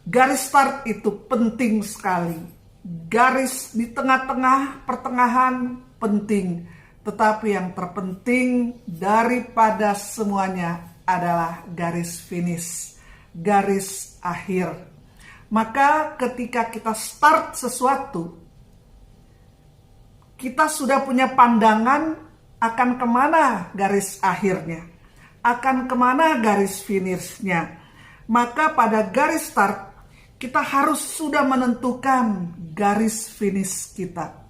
Garis start itu penting sekali. Garis di tengah-tengah, pertengahan penting. Tetapi yang terpenting daripada semuanya adalah garis finish, garis akhir. Maka ketika kita start sesuatu, kita sudah punya pandangan akan kemana garis akhirnya, akan kemana garis finishnya. Maka pada garis start, kita harus sudah menentukan garis finish kita.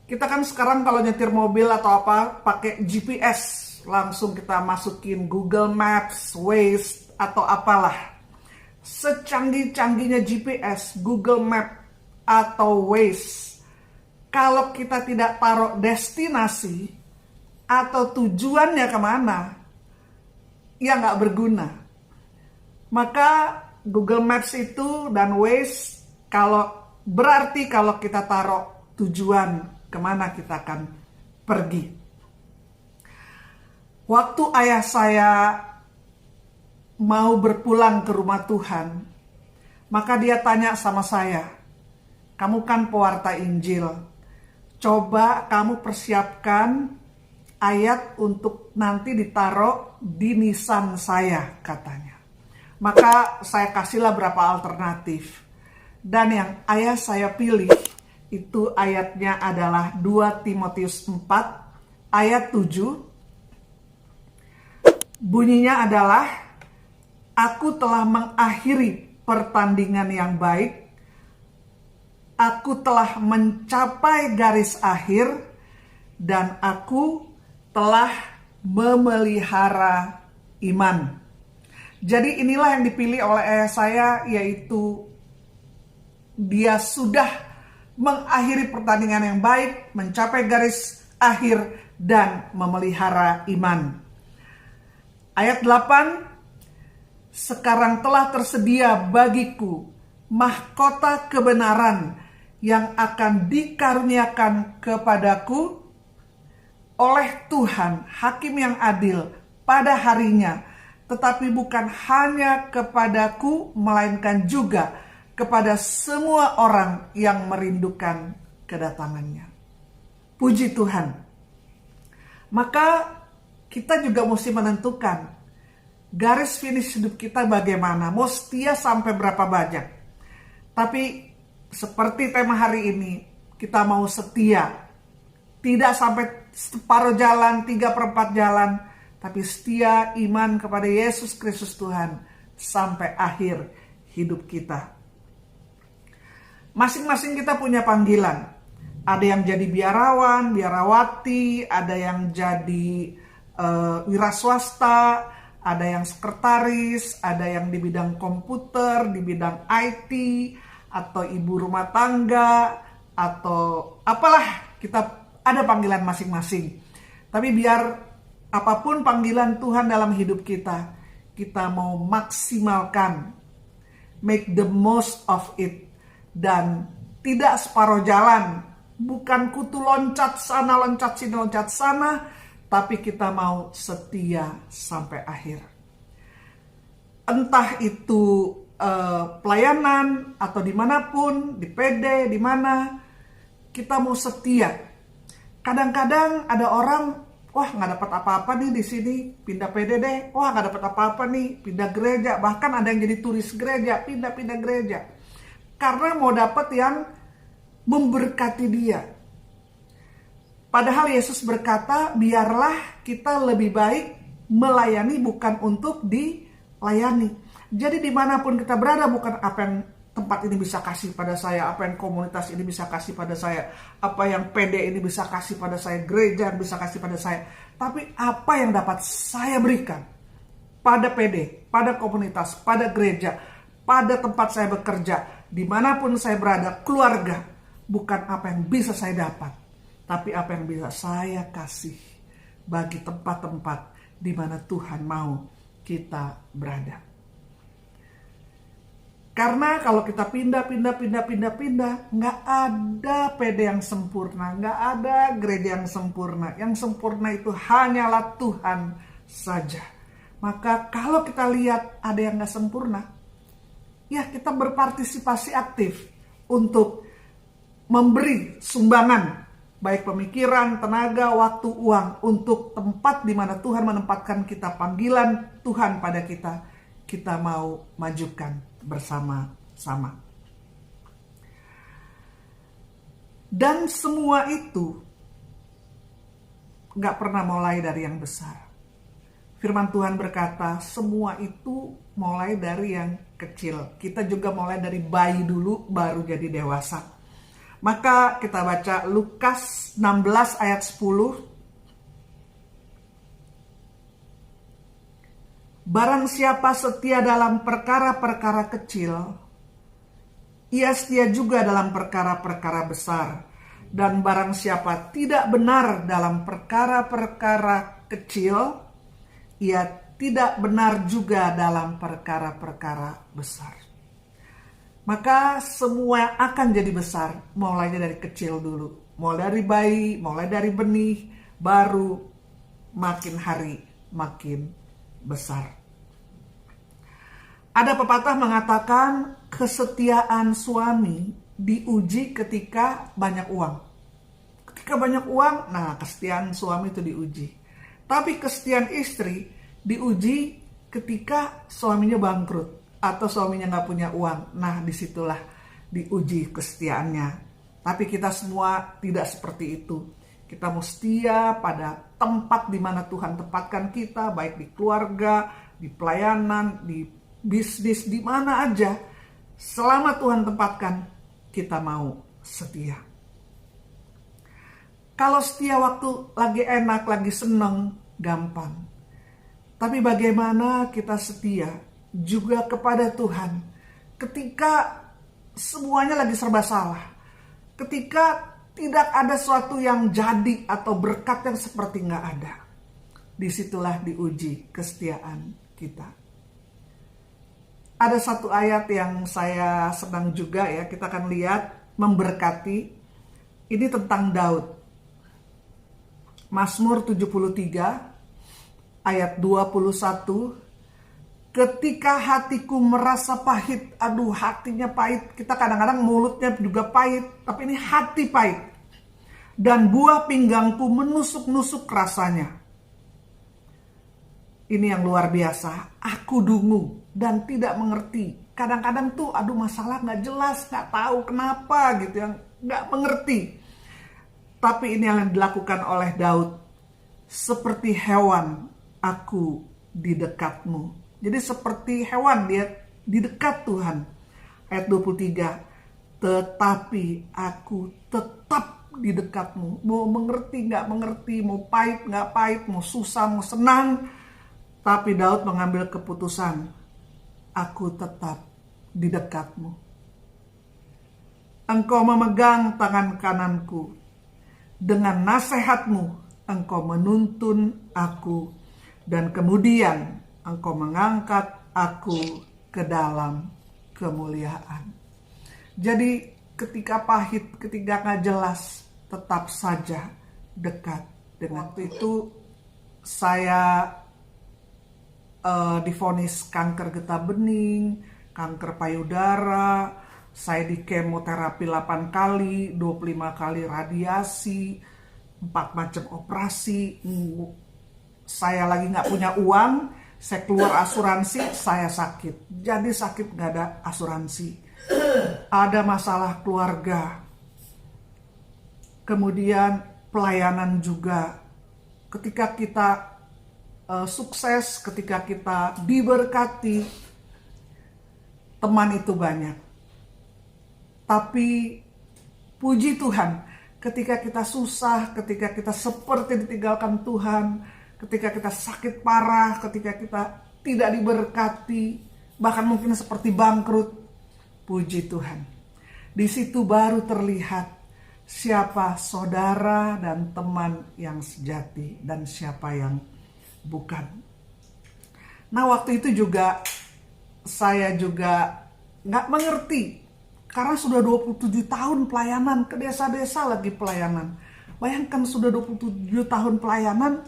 Kita kan sekarang kalau nyetir mobil atau apa pakai GPS, langsung kita masukin Google Maps, Waze atau apalah. Secanggih-canggihnya GPS, Google Map atau Waze, kalau kita tidak taruh destinasi atau tujuannya kemana, ya nggak berguna. Maka Google Maps itu dan Waze berarti kalau kita taruh tujuan kemana kita akan pergi. Waktu ayah saya mau berpulang ke rumah Tuhan, maka dia tanya sama saya, "Kamu kan pewarta Injil, coba kamu persiapkan ayat untuk nanti ditaruh di nisan saya," katanya. Maka saya kasihlah berapa alternatif. Dan yang ayah saya pilih itu ayatnya adalah 2 Timotius 4 ayat 7. Bunyinya adalah, "Aku telah mengakhiri pertandingan yang baik. Aku telah mencapai garis akhir dan aku telah memelihara iman." Jadi inilah yang dipilih oleh ayah saya, yaitu dia sudah mengakhiri pertandingan yang baik, mencapai garis akhir, dan memelihara iman. Ayat 8, "Sekarang telah tersedia bagiku mahkota kebenaran yang akan dikaruniakan kepadaku oleh Tuhan, Hakim yang adil pada harinya, tetapi bukan hanya kepadaku, melainkan juga kepada semua orang yang merindukan kedatangannya." Puji Tuhan. Maka kita juga mesti menentukan garis finish hidup kita bagaimana, mau setia sampai berapa banyak. Tapi seperti tema hari ini, kita mau setia, tidak sampai separuh jalan, 3/4 jalan, tapi setia iman kepada Yesus Kristus Tuhan sampai akhir hidup kita. Masing-masing kita punya panggilan. Ada yang jadi biarawan, biarawati, ada yang jadi wira swasta, ada yang sekretaris, ada yang di bidang komputer, di bidang IT, atau ibu rumah tangga, atau apalah, kita ada panggilan masing-masing. Tapi biar apapun panggilan Tuhan dalam hidup kita, kita mau maksimalkan, make the most of it, dan tidak separuh jalan, bukan kutu loncat sana, loncat sini, loncat sana, tapi kita mau setia sampai akhir. Entah itu pelayanan atau dimanapun, di PD, di mana, kita mau setia. Kadang-kadang ada orang, wah nggak dapat apa-apa nih di sini, pindah PD deh. Wah nggak dapat apa-apa nih, pindah gereja. Bahkan ada yang jadi turis gereja, pindah-pindah gereja. Karena mau dapat yang memberkati dia. Padahal Yesus berkata, biarlah kita lebih baik melayani bukan untuk dilayani. Jadi dimanapun kita berada, bukan apa yang tempat ini bisa kasih pada saya, apa yang komunitas ini bisa kasih pada saya, apa yang PD ini bisa kasih pada saya, gereja bisa kasih pada saya, tapi apa yang dapat saya berikan pada PD, pada komunitas, pada gereja, pada tempat saya bekerja, dimanapun saya berada, keluarga, bukan apa yang bisa saya dapat, tapi apa yang bisa saya kasih bagi tempat-tempat di mana Tuhan mau kita berada. Karena kalau kita pindah, nggak ada PD yang sempurna, nggak ada gereja yang sempurna. Yang sempurna itu hanyalah Tuhan saja. Maka kalau kita lihat ada yang nggak sempurna, ya kita berpartisipasi aktif untuk memberi sumbangan, baik pemikiran, tenaga, waktu, uang, untuk tempat di mana Tuhan menempatkan kita, panggilan Tuhan pada kita mau majukan bersama-sama. Dan semua itu gak pernah mulai dari yang besar. Firman Tuhan berkata, semua itu mulai dari yang kecil. Kita juga mulai dari bayi dulu, baru jadi dewasa. Maka kita baca Lukas 16 ayat 10. Barang siapa setia dalam perkara-perkara kecil, ia setia juga dalam perkara-perkara besar. Dan barang siapa tidak benar dalam perkara-perkara kecil, ia tidak benar juga dalam perkara-perkara besar. Maka semua akan jadi besar, mulainya dari kecil dulu. Mulai dari bayi, mulai dari benih, baru makin hari makin besar. Ada pepatah mengatakan kesetiaan suami diuji ketika banyak uang. Ketika banyak uang, nah kesetiaan suami itu diuji. Tapi kesetiaan istri diuji ketika suaminya bangkrut atau suaminya nggak punya uang. Nah disitulah diuji kesetiaannya. Tapi kita semua tidak seperti itu. Kita mau setia pada tempat di mana Tuhan tempatkan kita, baik di keluarga, di pelayanan, di bisnis, di mana aja. Selama Tuhan tempatkan, kita mau setia. Kalau setia waktu lagi enak, lagi seneng, gampang. Tapi bagaimana kita setia juga kepada Tuhan ketika semuanya lagi serba salah, ketika tidak ada sesuatu yang jadi atau berkat yang seperti nggak ada. Disitulah diuji kesetiaan kita. Ada satu ayat yang saya senang juga ya, kita akan lihat memberkati. Ini tentang Daud. Mazmur 73 ayat 21. Ketika hatiku merasa pahit, aduh hatinya pahit. Kita kadang-kadang mulutnya juga pahit, tapi ini hati pahit. Dan buah pinggangku menusuk-nusuk rasanya. Ini yang luar biasa. Aku dungu dan tidak mengerti. Kadang-kadang tuh aduh masalah gak jelas, gak tahu kenapa gitu, yang gak mengerti. Tapi ini yang dilakukan oleh Daud. Seperti hewan aku di dekatmu. Jadi seperti hewan dia di dekat Tuhan. Ayat 23. Tetapi aku tetap di dekatmu. Mau mengerti gak mengerti, mau pahit gak pahit, mau susah mau senang. Tapi Daud mengambil keputusan. Aku tetap di dekatmu. Engkau memegang tangan kananku. Dengan nasihatmu engkau menuntun aku. Dan kemudian engkau mengangkat aku ke dalam kemuliaan. Jadi ketika pahit, ketika gak jelas, tetap saja dekat dengan itu. Saya divonis kanker getah bening, kanker payudara, saya di kemoterapi 8 kali, 25 kali radiasi, 4 macam operasi. Saya lagi gak punya uang, saya keluar asuransi, saya sakit. Jadi sakit gak ada asuransi. Ada masalah keluarga. Kemudian pelayanan juga. Ketika kita sukses, ketika kita diberkati, teman itu banyak. Tapi puji Tuhan, ketika kita susah, ketika kita seperti ditinggalkan Tuhan, ketika kita sakit parah, ketika kita tidak diberkati, bahkan mungkin seperti bangkrut, puji Tuhan. Di situ baru terlihat siapa saudara dan teman yang sejati dan siapa yang bukan. Nah waktu itu juga saya juga gak mengerti. Karena sudah 27 tahun pelayanan, ke desa-desa lagi pelayanan. Bayangkan sudah 27 tahun pelayanan,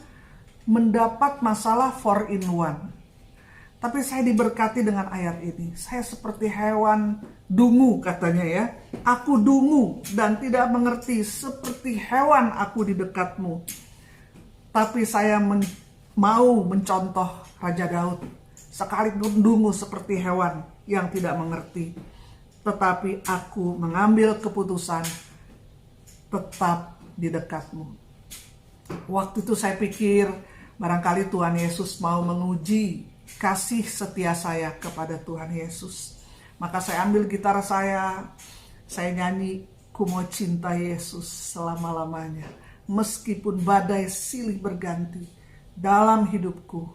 mendapat masalah 4-in-1. Tapi saya diberkati dengan ayat ini. Saya seperti hewan dungu katanya ya. Aku dungu dan tidak mengerti, seperti hewan aku di dekatmu. Tapi saya mau mencontoh Raja Daud. Sekalipun dungu seperti hewan yang tidak mengerti. Tetapi aku mengambil keputusan tetap di dekatmu. Waktu itu saya pikir barangkali Tuhan Yesus mau menguji kasih setia saya kepada Tuhan Yesus. Maka saya ambil gitar saya nyanyi, ku mau cinta Yesus selama-lamanya. Meskipun badai silih berganti dalam hidupku,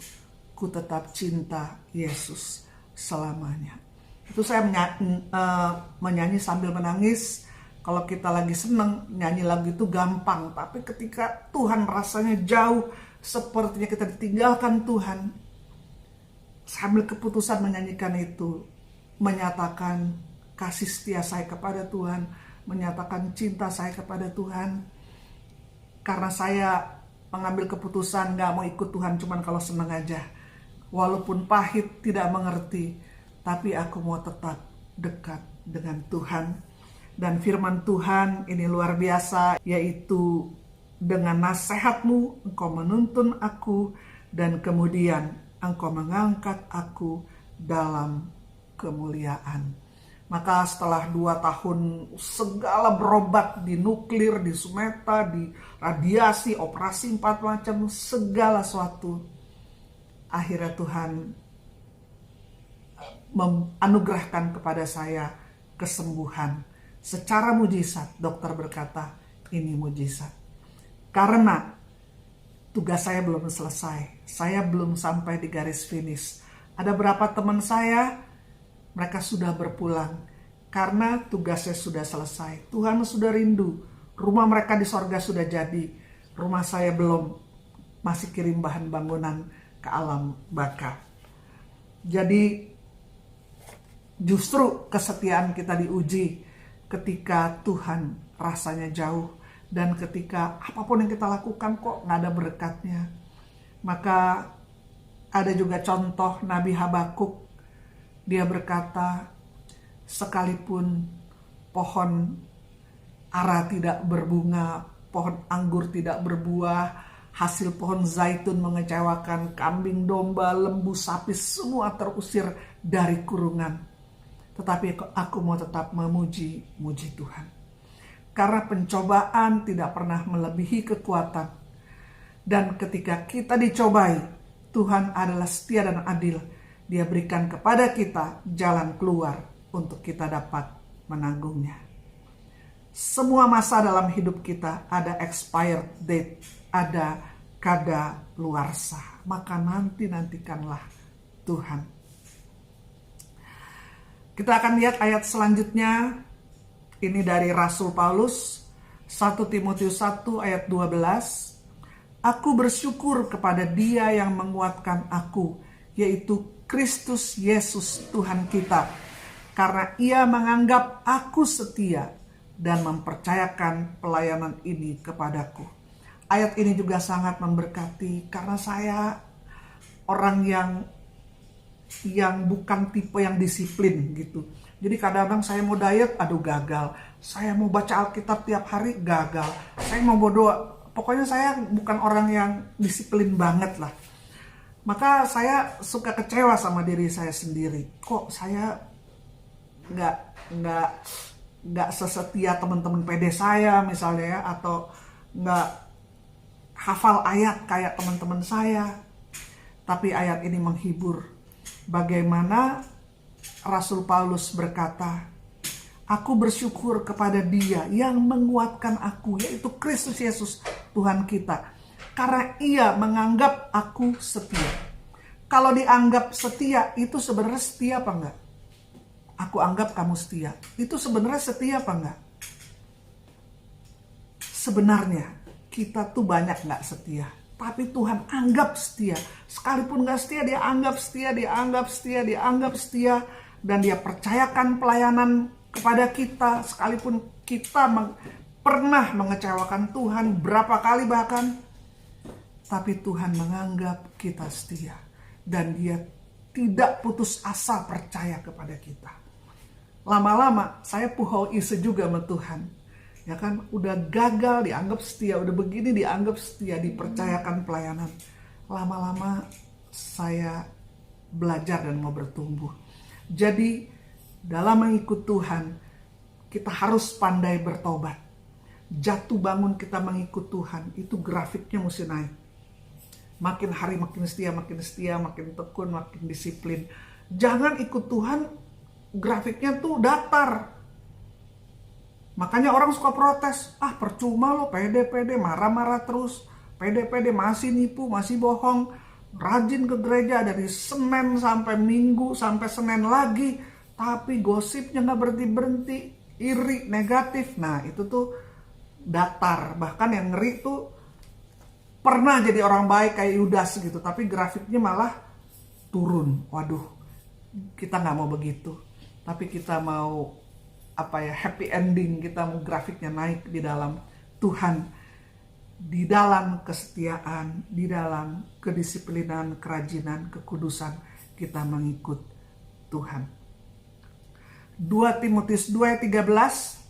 ku tetap cinta Yesus selamanya. Itu saya menyanyi sambil menangis. Kalau kita lagi seneng, nyanyi lagu itu gampang. Tapi ketika Tuhan rasanya jauh, sepertinya kita ditinggalkan Tuhan, saya ambil keputusan menyanyikan itu, menyatakan kasih setia saya kepada Tuhan, menyatakan cinta saya kepada Tuhan. Karena saya mengambil keputusan gak mau ikut Tuhan cuman kalau senang aja. Walaupun pahit, tidak mengerti, tapi aku mau tetap dekat dengan Tuhan. Dan firman Tuhan ini luar biasa, yaitu dengan nasihatmu engkau menuntun aku, dan kemudian engkau mengangkat aku dalam kemuliaan. Maka setelah 2 tahun segala berobat di nuklir, di Sumeta, di radiasi, operasi 4 macam, segala sesuatu, akhirnya Tuhan menganugerahkan kepada saya kesembuhan. Secara mujizat, dokter berkata, ini mujizat. Karena tugas saya belum selesai. Saya belum sampai di garis finish. Ada berapa teman saya, mereka sudah berpulang. Karena tugasnya sudah selesai. Tuhan sudah rindu. Rumah mereka di sorga sudah jadi. Rumah saya belum. Masih kirim bahan bangunan ke alam baka. Jadi justru kesetiaan kita diuji ketika Tuhan rasanya jauh. Dan ketika apapun yang kita lakukan kok gak ada berkatnya. Maka ada juga contoh Nabi Habakuk. Dia berkata, sekalipun pohon ara tidak berbunga, pohon anggur tidak berbuah, hasil pohon zaitun mengecewakan, kambing, domba, lembu, sapi semua terusir dari kurungan. Tetapi aku mau tetap memuji Tuhan. Karena pencobaan tidak pernah melebihi kekuatan. Dan ketika kita dicobai, Tuhan adalah setia dan adil. Dia berikan kepada kita jalan keluar untuk kita dapat menanggungnya. Semua masa dalam hidup kita ada expired date, ada kadaluarsa. Maka nantikanlah Tuhan. Kita akan lihat ayat selanjutnya. Ini dari Rasul Paulus, 1 Timotius 1 ayat 12. Aku bersyukur kepada Dia yang menguatkan aku, yaitu Kristus Yesus Tuhan kita. Karena Ia menganggap aku setia dan mempercayakan pelayanan ini kepadaku. Ayat ini juga sangat memberkati karena saya orang yang bukan tipe yang disiplin gitu. Jadi kadang-kadang saya mau diet, aduh gagal. Saya mau baca Alkitab tiap hari, gagal. Saya mau berdoa, pokoknya saya bukan orang yang disiplin banget lah. Maka saya suka kecewa sama diri saya sendiri. Kok saya nggak sesetia teman-teman PD saya misalnya ya, atau nggak hafal ayat kayak teman-teman saya. Tapi ayat ini menghibur. Bagaimana Rasul Paulus berkata, aku bersyukur kepada Dia yang menguatkan aku, yaitu Kristus Yesus Tuhan kita. Karena Ia menganggap aku setia. Kalau dianggap setia, itu sebenarnya setia apa enggak? Aku anggap kamu setia. Itu sebenarnya setia apa enggak? Sebenarnya kita tuh banyak enggak setia. Tapi Tuhan anggap setia. Sekalipun enggak setia, Dia anggap setia, Dia anggap setia, Dia anggap setia. Dan Dia percayakan pelayanan kepada kita. Sekalipun kita pernah mengecewakan Tuhan berapa kali bahkan. Tapi Tuhan menganggap kita setia. Dan Dia tidak putus asa percaya kepada kita. Lama-lama saya puhau ise juga sama Tuhan. Ya kan, udah gagal dianggap setia, udah begini dianggap setia, dipercayakan pelayanan. Lama-lama saya belajar dan mau bertumbuh. Jadi dalam mengikut Tuhan, kita harus pandai bertobat. Jatuh bangun kita mengikut Tuhan, itu grafiknya mesti naik. Makin hari makin setia, makin tekun, makin disiplin. Jangan ikut Tuhan, grafiknya tuh datar. Makanya orang suka protes, percuma lo pede-pede, marah-marah terus. Pede-pede masih nipu, masih bohong. Rajin ke gereja dari Senin sampai Minggu, sampai Senin lagi. Tapi gosipnya gak berhenti-berhenti, iri, negatif. Nah itu tuh datar. Bahkan yang ngeri tuh pernah jadi orang baik kayak Yudas gitu, tapi grafiknya malah turun. Waduh, kita nggak mau begitu. Tapi kita mau happy ending. Kita mau grafiknya naik di dalam Tuhan, di dalam kesetiaan, di dalam kedisiplinan, kerajinan, kekudusan kita mengikut Tuhan. 2 Timotius 2 ayat 13.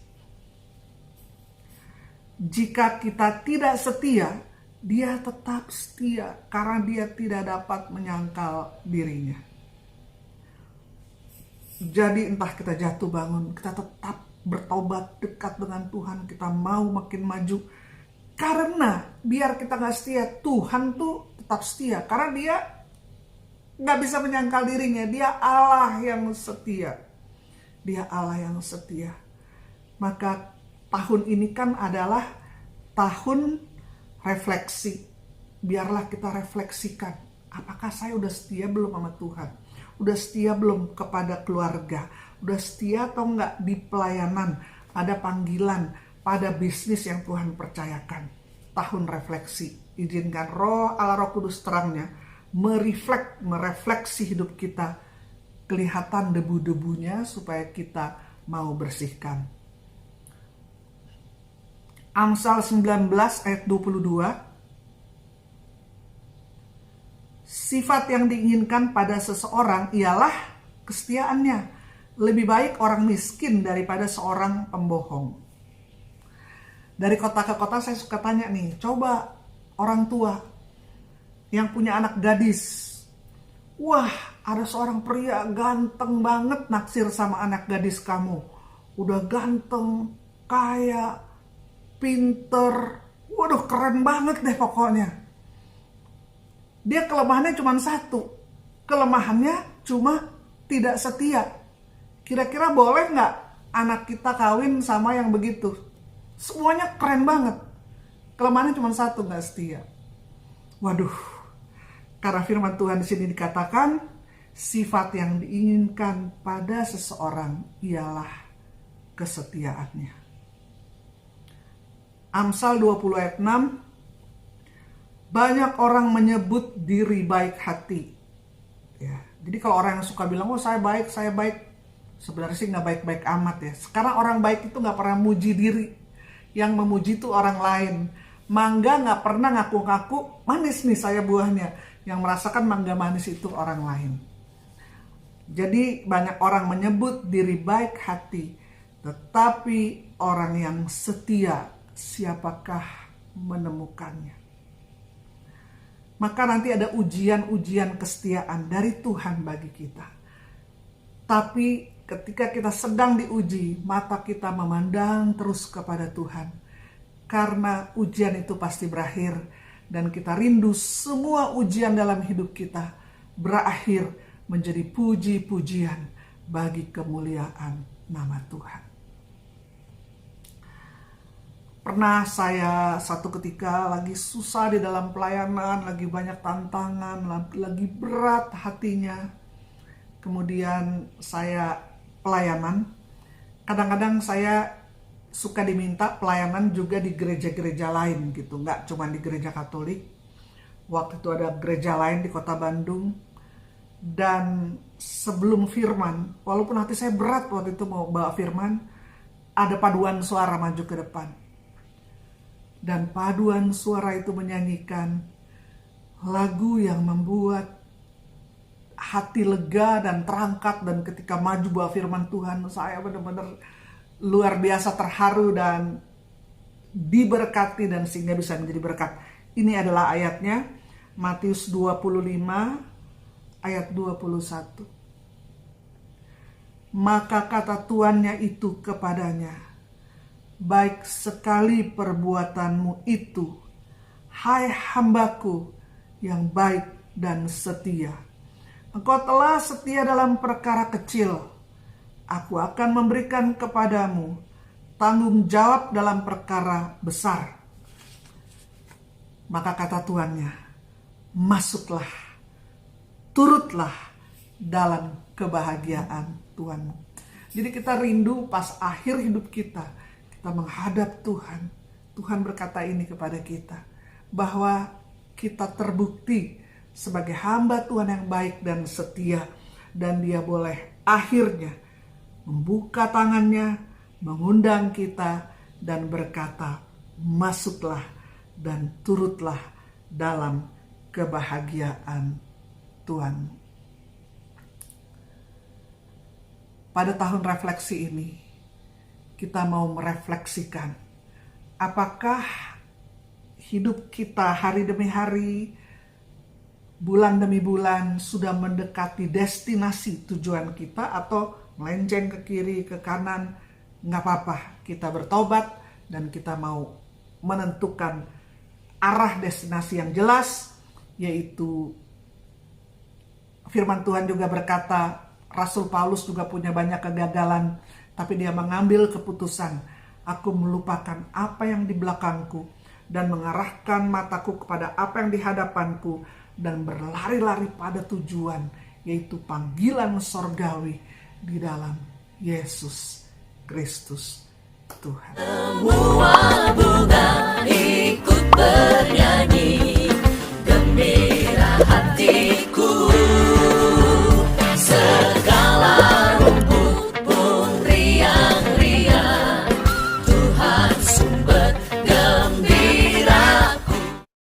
Jika kita tidak setia, dia tetap setia karena dia tidak dapat menyangkal dirinya. Jadi entah kita jatuh bangun, kita tetap bertobat dekat dengan Tuhan, kita mau makin maju. Karena biar kita gak setia, Tuhan tuh tetap setia. Karena dia gak bisa menyangkal dirinya, dia Allah yang setia. Dia Allah yang setia. Maka tahun ini kan adalah tahun refleksi. Biarlah kita refleksikan. Apakah saya udah setia belum sama Tuhan? Udah setia belum kepada keluarga? Udah setia atau enggak di pelayanan? Pada panggilan, pada bisnis yang Tuhan percayakan. Tahun refleksi. Izinkan Roh Allah Roh Kudus terangnya merefleksi hidup kita. Kelihatan debu-debunya supaya kita mau bersihkan. Amsal 19 ayat 22. Sifat yang diinginkan pada seseorang ialah kesetiaannya. Lebih baik orang miskin daripada seorang pembohong. Dari kota ke kota saya suka tanya nih, coba orang tua yang punya anak gadis. Wah, ada seorang pria ganteng banget naksir sama anak gadis kamu. Udah ganteng, kaya, pinter, waduh keren banget deh pokoknya. Dia kelemahannya cuma satu. Kelemahannya cuma tidak setia. Kira-kira boleh nggak anak kita kawin sama yang begitu? Semuanya keren banget. Kelemahannya cuma satu, nggak setia. Waduh, karena firman Tuhan di sini dikatakan, sifat yang diinginkan pada seseorang ialah kesetiaannya. Amsal 20 ayat 6. Banyak orang menyebut diri baik hati. Ya, jadi kalau orang yang suka bilang, oh saya baik, sebenarnya sih nggak baik-baik amat ya. Sekarang orang baik itu nggak pernah muji diri. Yang memuji itu orang lain. Mangga nggak pernah ngaku-ngaku manis nih saya buahnya. Yang merasakan mangga manis itu orang lain. Jadi banyak orang menyebut diri baik hati. Tetapi orang yang setia, siapakah menemukannya? Maka nanti ada ujian-ujian kesetiaan dari Tuhan bagi kita. Tapi ketika kita sedang diuji, mata kita memandang terus kepada Tuhan. Karena ujian itu pasti berakhir. Dan kita rindu semua ujian dalam hidup kita berakhir menjadi puji-pujian bagi kemuliaan nama Tuhan. Pernah saya satu ketika lagi susah di dalam pelayanan, lagi banyak tantangan, lagi berat hatinya. Kemudian saya pelayanan. Kadang-kadang saya suka diminta pelayanan juga di gereja-gereja lain gitu. Nggak cuma di gereja Katolik. Waktu itu ada gereja lain di kota Bandung. Dan sebelum firman, walaupun hati saya berat waktu itu mau bawa firman, ada paduan suara maju ke depan. Dan paduan suara itu menyanyikan lagu yang membuat hati lega dan terangkat, dan ketika maju bawa firman Tuhan, saya benar-benar luar biasa terharu dan diberkati, dan sehingga bisa menjadi berkat. Ini adalah ayatnya, Matius 25 ayat 21. Maka kata tuannya itu kepadanya, baik sekali perbuatanmu itu, hai hambaku yang baik dan setia. Engkau telah setia dalam perkara kecil, aku akan memberikan kepadamu tanggung jawab dalam perkara besar. Maka kata tuannya, masuklah, turutlah dalam kebahagiaan Tuhanmu. Jadi kita rindu pas akhir hidup kita menghadap Tuhan. Tuhan berkata ini kepada kita, bahwa kita terbukti sebagai hamba Tuhan yang baik dan setia, dan Dia boleh akhirnya membuka tangannya, mengundang kita dan berkata, masuklah dan turutlah dalam kebahagiaan Tuhan. Pada tahun refleksi ini, kita mau merefleksikan apakah hidup kita hari demi hari, bulan demi bulan sudah mendekati destinasi tujuan kita, atau melenceng ke kiri, ke kanan. Nggak apa-apa, kita bertobat dan kita mau menentukan arah destinasi yang jelas, yaitu firman Tuhan juga berkata, Rasul Paulus juga punya banyak kegagalan, tapi dia mengambil keputusan, aku melupakan apa yang di belakangku dan mengarahkan mataku kepada apa yang di hadapanku, dan berlari-lari pada tujuan, yaitu panggilan sorgawi di dalam Yesus Kristus Tuhan.